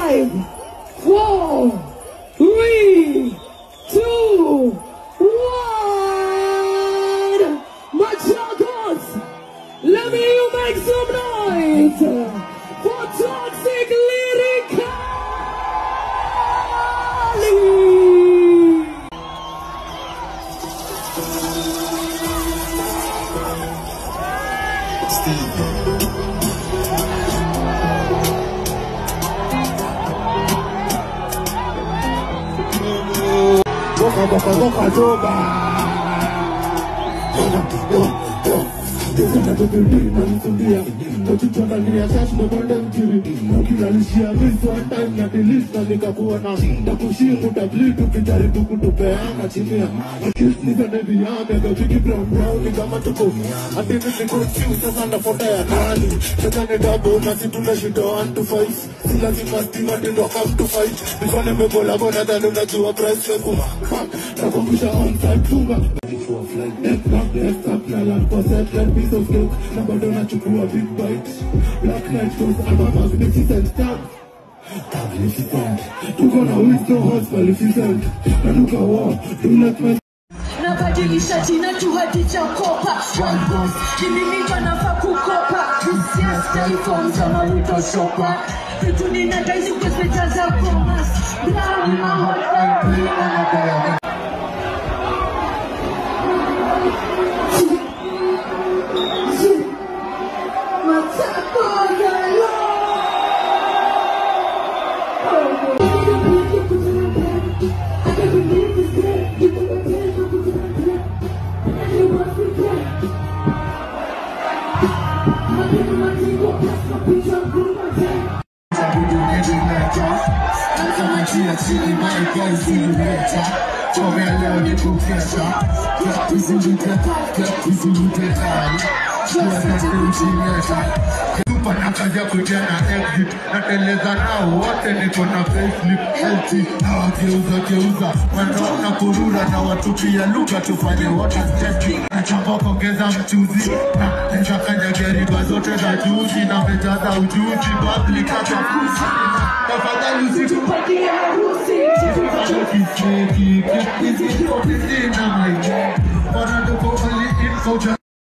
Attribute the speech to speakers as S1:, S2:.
S1: 5, 4, 3, 2, 1. Machakos, let me you make some noise for Toxic Lyrically. Big bite. Black night goes and my magnificent stamp. Magnificent. To go now with no horse Maleficent. Na look at war. Do not mess.
S2: Nabadilisha jina tu hadi cha kopa. One boss. Kimimiga nafaa kukopa. Yes, telephone sama wito shopa. Vitu ninadai zikuspeta za komas. Brown in my heart.
S3: Panakaja kuja na exit nateleza nao wote niko na facelift healthy na wakeuza wanaona kurura na watupia lugha tufanye wote stepping na chombo kongeza mchuzi na nishakanya geriba zote za juzi na mejaza ujuzi babli kata kusi tafadhali usitupatie harusi kiseki kizi ofisi na maije wanadoko only info